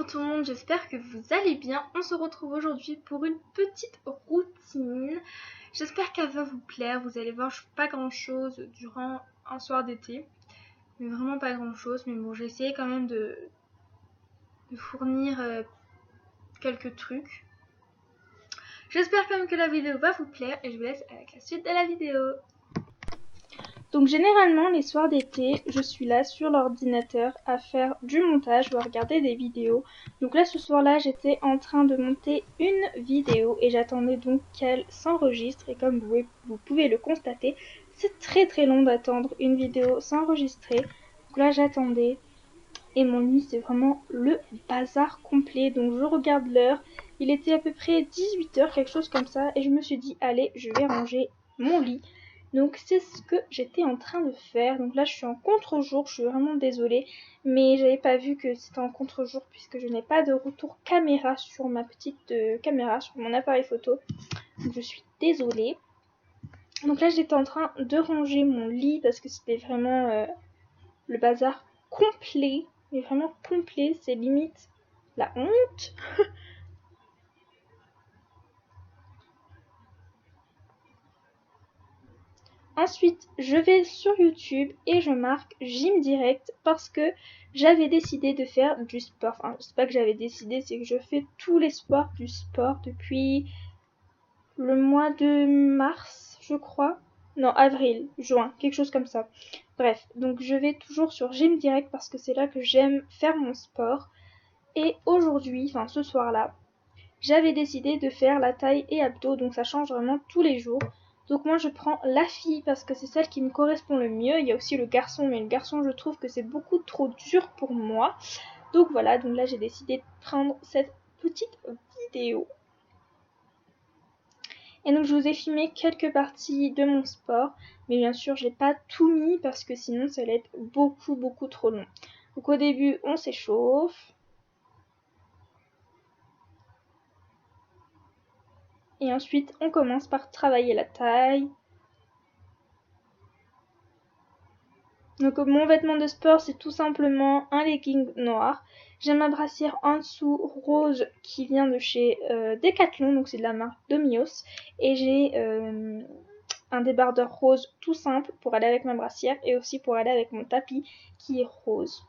Bonjour tout le monde, j'espère que vous allez bien. On se retrouve aujourd'hui pour une petite routine. J'espère qu'elle va vous plaire. Vous allez voir, je fais pas grand chose durant un soir d'été. Mais vraiment pas grand chose. Mais bon, j'ai essayé quand même de fournir quelques trucs. J'espère quand même que la vidéo va vous plaire et je vous laisse avec la suite de la vidéo. Donc généralement les soirs d'été, je suis là sur l'ordinateur à faire du montage ou à regarder des vidéos. Donc là ce soir-là, j'étais en train de monter une vidéo et j'attendais donc qu'elle s'enregistre. Et comme vous pouvez le constater, c'est très long d'attendre une vidéo s'enregistrer. Donc là j'attendais et mon lit c'est vraiment le bazar complet. Donc je regarde l'heure, il était à peu près 18h, quelque chose comme ça. Et je me suis dit allez, je vais ranger mon lit. Donc c'est ce que j'étais en train de faire. Donc là je suis en contre-jour, je suis vraiment désolée. Mais j'avais pas vu que c'était en contre-jour puisque je n'ai pas de retour caméra sur ma petite caméra, sur mon appareil photo. Donc je suis désolée. Donc là j'étais en train de ranger mon lit parce que c'était vraiment le bazar complet. Mais vraiment complet, c'est limite la honte. Ensuite, je vais sur YouTube et je marque Gym Direct parce que j'avais décidé de faire du sport. Enfin, c'est pas que j'avais décidé, c'est que je fais tous les soirs du sport depuis le mois de mars, je crois. Non, avril, juin, quelque chose comme ça. Bref, donc je vais toujours sur Gym Direct parce que c'est là que j'aime faire mon sport. Et aujourd'hui, enfin ce soir-là, j'avais décidé de faire la taille et abdos, donc ça change vraiment tous les jours. Donc moi je prends la fille parce que c'est celle qui me correspond le mieux. Il y a aussi le garçon, mais le garçon je trouve que c'est beaucoup trop dur pour moi. Donc voilà, donc là j'ai décidé de prendre cette petite vidéo. Et donc je vous ai filmé quelques parties de mon sport. Mais bien sûr j'ai pas tout mis parce que sinon ça allait être beaucoup trop long. Donc au début on s'échauffe. Et ensuite on commence par travailler la taille. Donc mon vêtement de sport c'est tout simplement un legging noir. J'ai ma brassière en dessous rose qui vient de chez Decathlon, donc c'est de la marque Domios. Et j'ai un débardeur rose tout simple pour aller avec ma brassière et aussi pour aller avec mon tapis qui est rose.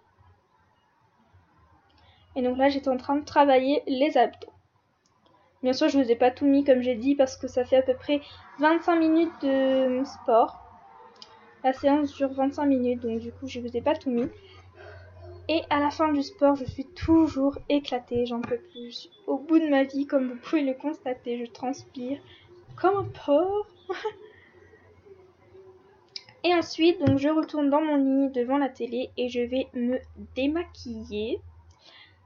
Et donc là j'étais en train de travailler les abdos. Bien sûr je vous ai pas tout mis comme j'ai dit parce que ça fait à peu près 25 minutes de sport. La séance dure 25 minutes donc du coup je vous ai pas tout mis. Et à la fin du sport, je suis toujours éclatée, j'en peux plus. Je suis au bout de ma vie, comme vous pouvez le constater, je transpire comme un porc. Et ensuite, donc je retourne dans mon lit devant la télé et je vais me démaquiller.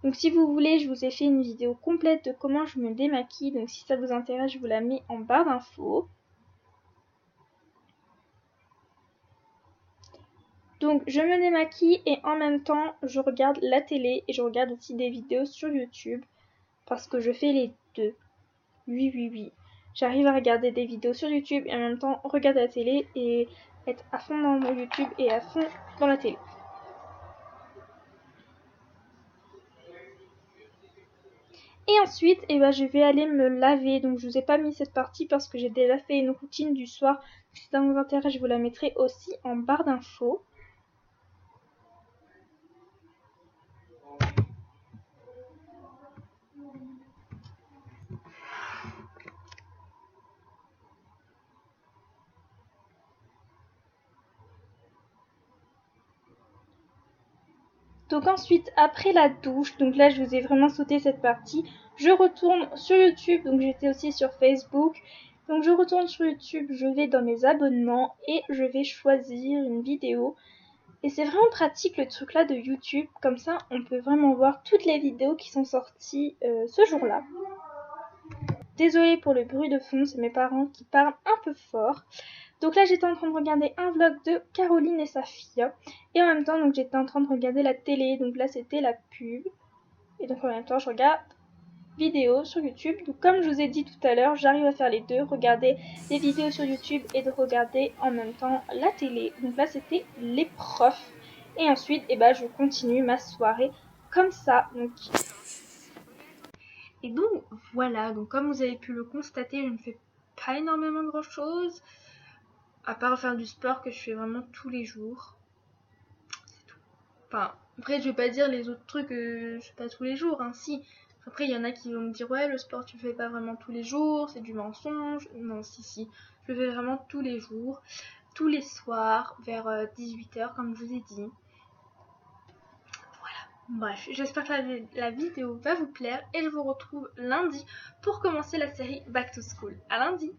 Donc si vous voulez, je vous ai fait une vidéo complète de comment je me démaquille. Donc si ça vous intéresse, je vous la mets en barre d'infos. Donc je me démaquille et en même temps je regarde la télé et je regarde aussi des vidéos sur YouTube parce que je fais les deux. Oui. J'arrive à regarder des vidéos sur YouTube et en même temps regarder la télé et être à fond dans mon YouTube et à fond dans la télé. Et ensuite, je vais aller me laver. Donc je vous ai pas mis cette partie parce que j'ai déjà fait une routine du soir. Si ça vous intéresse, je vous la mettrai aussi en barre d'infos. Donc ensuite, après la douche, donc là je vous ai vraiment sauté cette partie, je retourne sur YouTube, donc j'étais aussi sur Facebook. Donc je retourne sur YouTube, je vais dans mes abonnements et je vais choisir une vidéo. Et c'est vraiment pratique le truc là de YouTube, comme ça on peut vraiment voir toutes les vidéos qui sont sorties ce jour-là. Désolée pour le bruit de fond, c'est mes parents qui parlent un peu fort. Donc là j'étais en train de regarder un vlog de Caroline et sa fille. Et en même temps donc j'étais en train de regarder la télé. Donc là c'était la pub. Et donc en même temps je regarde vidéos sur YouTube. Donc comme je vous ai dit tout à l'heure, j'arrive à faire les deux. Regarder des vidéos sur YouTube et de regarder en même temps la télé. Donc là c'était les profs. Et ensuite je continue ma soirée comme ça. Et donc voilà, donc comme vous avez pu le constater, je ne fais pas énormément de chose, à part faire du sport que je fais vraiment tous les jours. C'est tout. Enfin, après je vais pas dire les autres trucs que je fais pas tous les jours, hein, si. Après il y en a qui vont me dire ouais le sport tu le fais pas vraiment tous les jours, c'est du mensonge. Non si, je le fais vraiment tous les jours, tous les soirs vers 18h comme je vous ai dit. Bref, j'espère que la vidéo va vous plaire et je vous retrouve lundi pour commencer la série Back to School. À lundi!